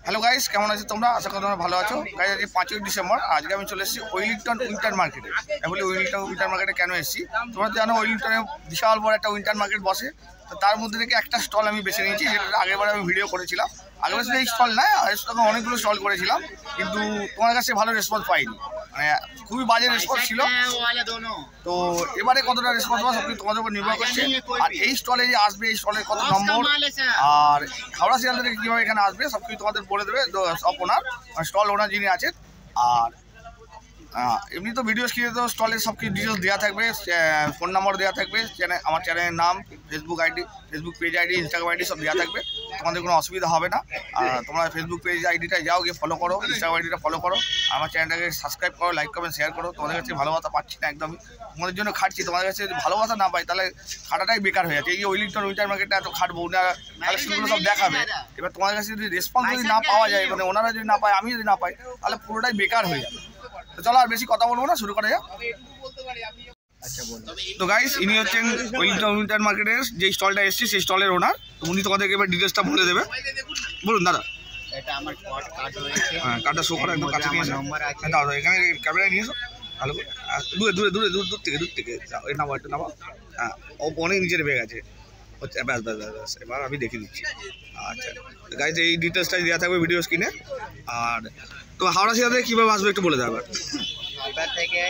Hello guys केमन आছো তোমরা আশা করি তোমরা ভালো আছো গাইস আজকে 5ই ডিসেম্বর আজকে আমি চলে এসেছি ওয়েলিংটন উইন্টার মার্কেটে বলি ওয়েলিংটন উইন্টার মার্কেটে কেন এসেছি তোমরা জানো ওয়েলিংটনে বিশাল বড় একটা উইন্টার মার্কেট বসে তো তার মধ্যে থেকে একটা স্টল আমি বেছে নিয়েছি যেটা আগেরবার আমি ভিডিও করেছিলাম আগের শুধু এই স্টল না তখন অনেকগুলো স্টল করেছিলাম কিন্তু তোমার কাছে ভালো রেসপন্স পাইনি মানে খুবই বাজে রেসপন্স ছিল তো এবারে কতটা রেসপন্স পাওয়া সবকিছু তোমাদের উপর নির্ভর করছে আর এই স্টলে যে আসবে এই স্টলের কত নম্বর আর হাওড়া শিয়ালদা থেকে কীভাবে এখানে আসবে সব কিছু তোমাদের বলে দেবে সব ওনার স্টল ওনার যিনি আছেন আর এমনি তো ভিডিও স্ক্রিনে তো স্টলের সব কিছু ডিটেলস দেওয়া থাকবে ফোন নাম্বার দেওয়া থাকবে আমার চ্যানেলের নাম Facebook ID Facebook page ID Instagram ID সব দেওয়া থাকবে তোমাদের কোনো অসুবিধা হবে না তোমরা ফেসবুক পেজ আইডিটা যাও গিয়ে ফলো করো ইনস্টাগ্রাম আইডিটা ফলো করো আমার চ্যানেলটাকে সাবস্ক্রাইব করো লাইক কমেন্ট শেয়ার করো তোমাদের কাছে ভালোবাসা পাচ্ছি না একদমই তোমাদের জন্য খাটছি তোমাদের কাছে যদি ভালোবাসা না পাই তাহলে খাটাটাই বেকার হয়ে যাচ্ছে এই যে ওয়েলিংটন উইন্টার মার্কেটে এত খাটবো না কালেকশনগুলো সব দেখাবে এবার তোমাদের কাছে যদি রেসপন্স যদি না পাওয়া যায় মানে ওনারা যদি না পায় আমি যদি না পাই তাহলে পুরোটাই বেকার হয়ে যাবে তো চলো আর বেশি কথা বলবো না শুরু করা যাক তো গাইস ইনি হচ্ছেন ওয়েলিংটন উইন্টার মার্কেটের যে স্টলটা এসেছে সেই স্টলের ওনার উনি তোমাদেরকে এবার ডিটেলসটা বলে দেবে বলুন দাদা এটা আমার কার্ড রয়েছে হ্যাঁ কার্ডটা শো করা একদম কাছে নিয়ে এসো দাদা এখানে ক্যামেরায় নিয়ে এসো ভালো করে দূর থেকে এই নামা একটু নামা হ্যাঁ ও অনেক নিচে নেমে গেছে ব্যাস এবার আমি দেখে দিচ্ছি আচ্ছা গাইস এই ডিটেলসটাই দেওয়া থাকবে ভিডিও স্ক্রিনে আর তো হাওড়া শিয়ালদা কীভাবে আসবে একটু বলে দেবে হাওড়া থেকে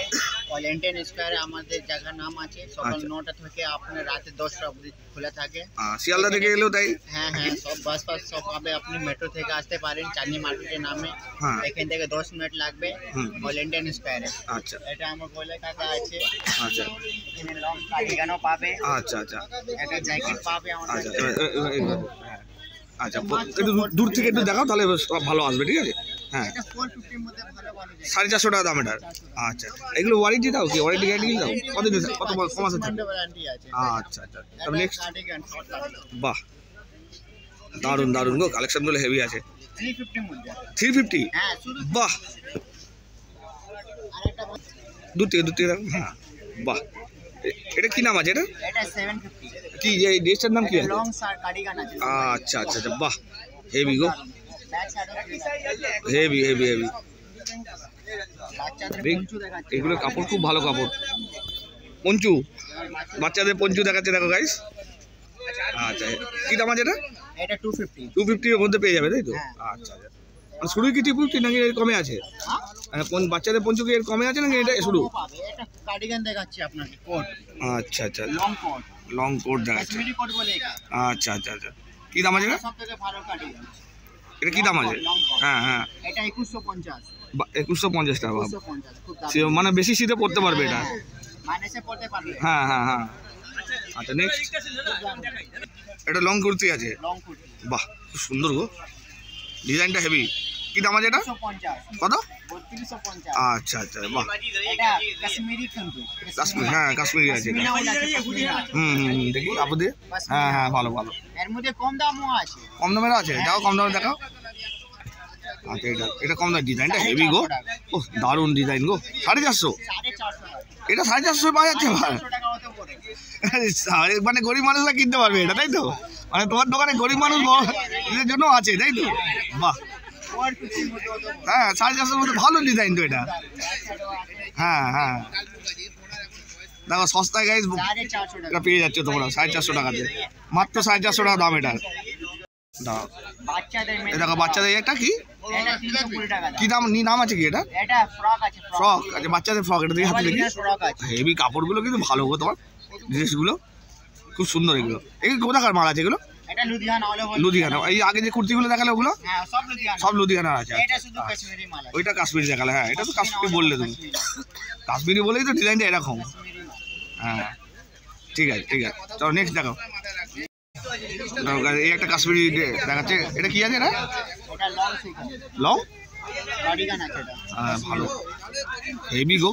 ওয়েলিংটন স্কয়ারে আমাদের জায়গার নাম আছে সকাল 9টা থেকে আপনার রাতে 10টা অবধি খোলা থাকে শিয়ালদা থেকে এলেও তাই হ্যাঁ সব বাস সব পাবে আপনি মেট্রো থেকে আসতে পারেন চাঁদনি মার্কেটের নামে এখান থেকে 10 মিনিট লাগবে ওয়েলিংটন স্কয়ারে আচ্ছা এটা আমার বলে কাকা আছে আচ্ছা এখানে লং কার্ডিগানও পাবে আচ্ছা এটা জ্যাকেট পাবে আমার আচ্ছা একটু দূর থেকে একটু দেখাও তাহলে ভালো আসবে ঠিক আছে হ্যাঁ 450 টাকা দাম এটা আচ্ছা এগুলো ওয়ারেন্টি দাও কি ওয়ারেন্টি গ্যারান্টি দাও কত কম আছে আচ্ছা তবে নেক্সট বাহ দারুন গো কালেকশনগুলো হেভি আছে 350 বাহ দূর থেকে দেখো হ্যাঁ বাহ এটা কি নাম আছে এটা 750 কি এই ড্রেসটার নাম কি আছে লং শার্ট কার্ডিগান আছে আচ্ছা বাহ হেভি গো হেভি এগুলো কাপড় খুব ভালো কাপড় পঞ্চু বাচ্চাদের পঞ্চু দেখাচ্ছে দেখো গাইস আচ্ছা কি দাম আছে এটা 250 এর মধ্যে পেয়ে যাবে তাই তো আচ্ছা শুরু কি 250 নাকি এর কমে আছে বাচ্চাদের পঞ্চু কি এর কমে আছে নাকি এটা শুরু এটা কার্ডিগান দেখাচ্ছি আপনাকে কোট আচ্ছা লং কোট দেখাচ্ছে কাশ্মীরি কোট বলে আচ্ছা কি দাম আছে সবথেকে ভালো কার্ডিগান এটা কি দাম আছে হ্যাঁ এটা 2150 2150 টাকা মানে বেশি শীতে পড়তে পারবে এটা মাইনাসে পড়তে পারবে হ্যাঁ আচ্ছা নেক্সট এটা লং কুর্তি আছে বাহ খুব সুন্দর গো ডিজাইনটা হেভি কি দাম আছে এটা কত 3250 আচ্ছা বাহ এটা কাশ্মীরি কিন্তু কাশ্মীরি আছে দেখি আপু দিয়ে হ্যাঁ ভালো এর মধ্যে কম দামও আছে কম দামের আছে যাও কম দামে দেখাও আচ্ছা এটা কম দাম ডিজাইনটা হেভি গো ও দারুণ ডিজাইন গো 450 এটা 450 পাওয়া যাচ্ছে মানে গরিব মানুষরা কিনতে পারবে এটা তাই তো মানে তোমার দোকানে গরিব মানুষ এদের জন্য আছে তাই তো বাহ হ্যাঁ 450-এর মধ্যে ভালো ডিজাইন তো এটা। হ্যাঁ হ্যাঁ দেখো সস্তায় গাইস এটা পেয়ে যাচ্ছে তোমরা 450 টাকাতে, মাত্র 450 টাকা দাম এটা। দেখো বাচ্চাদের এটা কি কি দাম নাম আছে কি এটা? ফ্রক আচ্ছা বাচ্চাদের ফ্রক। এটা দেখি হাতে দেখি হেভি কাপড়গুলো কিন্তু ভালো গো, তোমার ড্রেসগুলো খুব সুন্দর। এগুলো এগুলো কোথাকার মাল আছে এগুলো? লুধিয়ানা। এই আগে যে কুর্তিগুলো দেখালে ওগুলো সব লুধিয়ানার আছে। ওইটা কাশ্মীরি দেখালে, হ্যাঁ এটা তো কাশ্মীরি বললে তুমি, কাশ্মীরি বলেই তো ডিজাইনটা এরকম। হ্যাঁ ঠিক আছে ঠিক আছে, চলো নেক্সট দেখাও। এই একটা কাশ্মীরি দেখাচ্ছে, এটা কি আছে এটা? লং হ্যাঁ ভালো হেভি গো,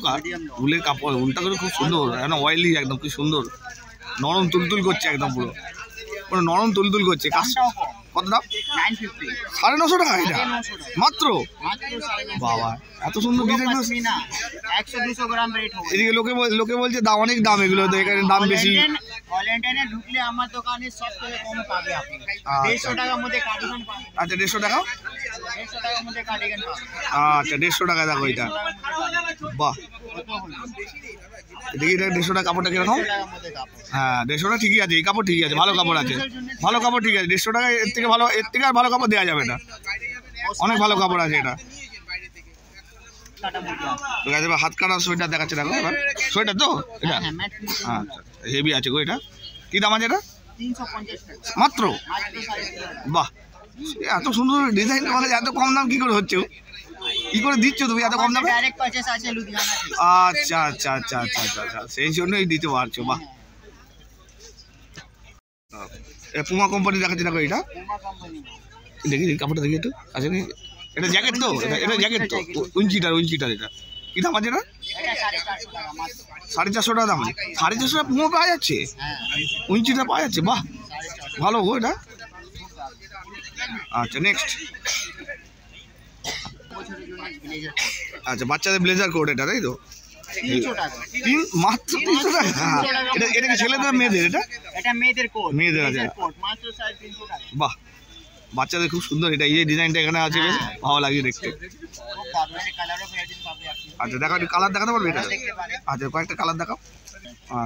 উলের কাপড়, উলটা করে খুব সুন্দর, একদম অয়েলি, একদম কি সুন্দর নরম তুলতুল করছে, একদম পুরো পুরো নরম তুলতুল করছে। কত দাম? 950 টাকা এটা মাত্র। বাবা এত সুন্দর ডিজাইন। এদিকে লোকে বলছে দাম অনেক দাম, এগুলো তো এখানে দাম বেশি। ঢুকলে আমার দোকানে সব থেকে কম পাবে আপনি 150 টাকার মধ্যে কার্ডিগান পাবেন। আচ্ছা 150 টাকা, 150 টাকার মধ্যে কার্ডিগান পাবেন। আচ্ছা 150 টাকা দেখো এটা, বাহ দেখি এটা 150 টাকা কাপড়টা কিরকম? হ্যাঁ 150 টাকা ঠিকই আছে, এই কাপড় ঠিকই আছে, ভালো কাপড় আছে, ভালো কাপড় ঠিক আছে। 150 টাকা এর থেকে আর ভালো কাপড় দেওয়া যাবে না, অনেক ভালো কাপড় আছে এটা। হাত কাটা সোয়েটার দেখাচ্ছে দেখো, এবার সোয়েটার তো এটা আচ্ছা হেভি আছে গো। এটা কি দাম আছে এটা? 350 মাত্র। বাহ এত সুন্দর ডিজাইন, তোমাদের এত কম দাম কি করে হচ্ছে, কি করে দিচ্ছ তুমি এত কম দামে? আচ্ছা আচ্ছা আচ্ছা আচ্ছা আচ্ছা সেই জন্যই দিতে পারছো। বাহ পুমা কোম্পানি দেখাচ্ছে দেখো, এটা দেখি কাপড়টা দেখি একটু আছে নি, এটা জ্যাকেট তো, এটা জ্যাকেট তো, উইঞ্চিটার এটা কি দাম আছে এটা? 450 টাকা দাম। 450 টাকা পুমো পাওয়া যাচ্ছে, উইঞ্চিটা পাওয়া যাচ্ছে, বাহ ভালো গো এটা। আচ্ছা নেক্সট, আচ্ছা বাচ্চাদের ব্লেজার কোট এটা তাই তো, মাত্র 300 টাকা। এটা কি ছেলেদের মেয়েদের? এটা মেয়েদের আছে। বাহ বাচ্চাদের খুব সুন্দর এটা, এই যে ডিজাইনটা এখানে আছে বেশ ভালো লাগে দেখতে। আচ্ছা দেখো একটু কালার দেখাতে পারবে এটা? আচ্ছা কয়েকটা কালার দেখাও।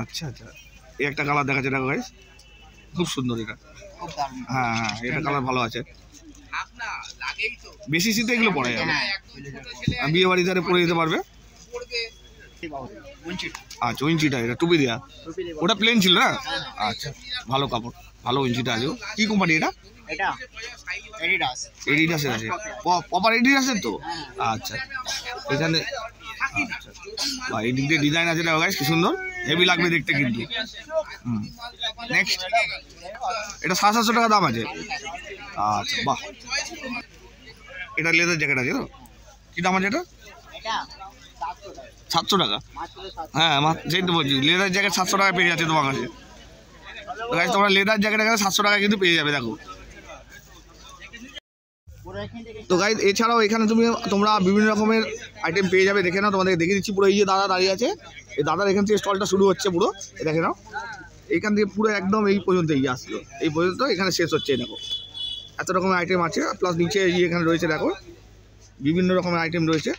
আচ্ছা আচ্ছা এই একটা কালার দেখাচ্ছে দেখো গাইস, খুব সুন্দর এটা। হ্যাঁ হ্যাঁ এটা কালার ভালো আছে, বেশি শীতে এগুলো পরে যাবে, বিয়ে বাড়ি ধারে পরে যেতে পারবে। আচ্ছা উইঞ্চিটা এটা টুপি দেওয়া, ওটা প্লেন ছিল না? আচ্ছা ভালো কাপড়, ভালো উইঞ্চিটা আছে। কি কোম্পানি এটা? এডিডাসের আছে, প্রপার এডিডাসের তো। আচ্ছা এখানে আচ্ছা এই দিক দিয়ে ডিজাইন আছে দেখো গাইস, কি সুন্দর হেভি লাগবে দেখতে কিন্তু। নেক্সট এটা 750 টাকা দাম আছে। আচ্ছা বাহ এটা লেদার জ্যাকেট আছে তো, কি দাম আছে এটা? 700 টাকা। হ্যাঁ সেই তো বলছি, লেদার জ্যাকেট 700 টাকা পেয়ে যাচ্ছে তোমার কাছে। তোমরা লেদার জ্যাকেট এখানে 700 টাকা কিন্তু পেয়ে যাবে দেখো। তো গাইজ এছাড়াও এখানে তোমরা বিভিন্ন রকমের আইটেম পেয়ে যাবে, দেখে নাও, তোমাদের দেখে দিচ্ছি। পুরো এই যে দাদা দাঁড়িয়ে আছে, এই দাদার এখান থেকে স্টলটা শুরু হচ্ছে পুরো, দেখে নাও এইখান থেকে পুরো একদম এই পর্যন্ত এগিয়ে আসলো, এই পর্যন্ত এখানে শেষ হচ্ছে। দেখো এত রকমের আইটেম আছে, প্লাস নিচে এখানে রয়েছে দেখো বিভিন্ন রকমের আইটেম রয়েছে।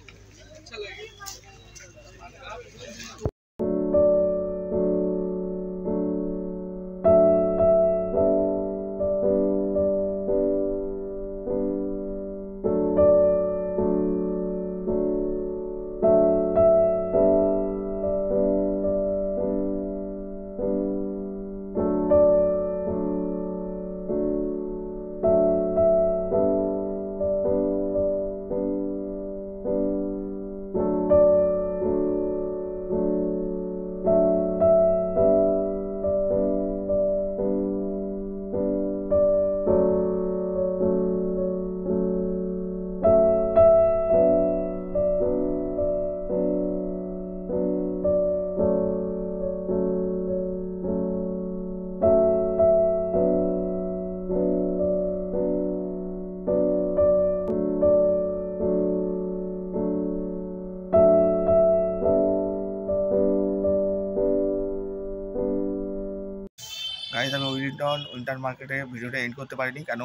গাইজ আমি উইলিংটন উইন্টার মার্কেটে ভিডিওটা এন্ড করতে পারিনি, কেন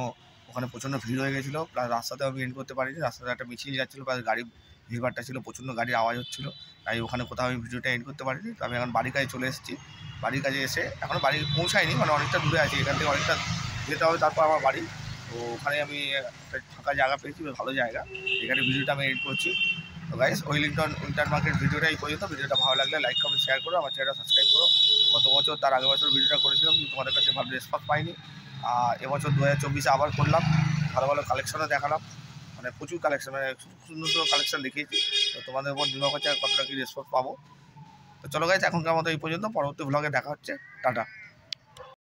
ওখানে প্রচণ্ড ভিড় হয়ে গেছিলো, প্লাস রাস্তাতেও আমি এন্ড করতে পারিনি, রাস্তাতে একটা মিছিল যাচ্ছিলো, প্লাস গাড়ি ভিড়ভাড়টা ছিল, প্রচণ্ড গাড়ির আওয়াজ হচ্ছিলো, তাই ওখানে কোথাও আমি ভিডিওটা এন্ড করতে পারিনি। তো আমি এখন বাড়ির কাছে চলে এসেছি। বাড়ির কাছে এসে এখনও বাড়ি পৌঁছায়নি, মানে অনেকটা দূরে আছি, এখান থেকে অনেকটা যেতে হবে, তারপর আমার বাড়ি। তো ওখানে আমি একটা ফাঁকা জায়গা পেয়েছি, ভালো জায়গা, এখানে ভিডিওটা আমি এডিট করছি। তো গাইস, ওয়েলিংটন উইন্টার মার্কেট ভিডিওটা এই পর্যন্ত। ভিডিওটা ভালো লাগলে লাইক কমেন্ট শেয়ার করো, আমার চ্যানেলটা সাবস্ক্রাইব করো। গত বছর তার আগের বছর ভিডিওটা করেছিলাম, কিন্তু তোমাদের কাছে ভালো রেসপন্স পাইনি। আর এবছর 2024-এ আবার করলাম, ভালো ভালো কালেকশনও দেখালাম, মানে প্রচুর কালেকশন, মানে সুন্দর সুন্দর কালেকশন দেখিয়েছি। তো তোমাদের উপর নির্ভর করছে কতটা কী রেসপন্স পাবো। তো চলো গাইস, এখনকার মতো এই পর্যন্ত, পরবর্তী ভ্লগে দেখা হচ্ছে, টাটা।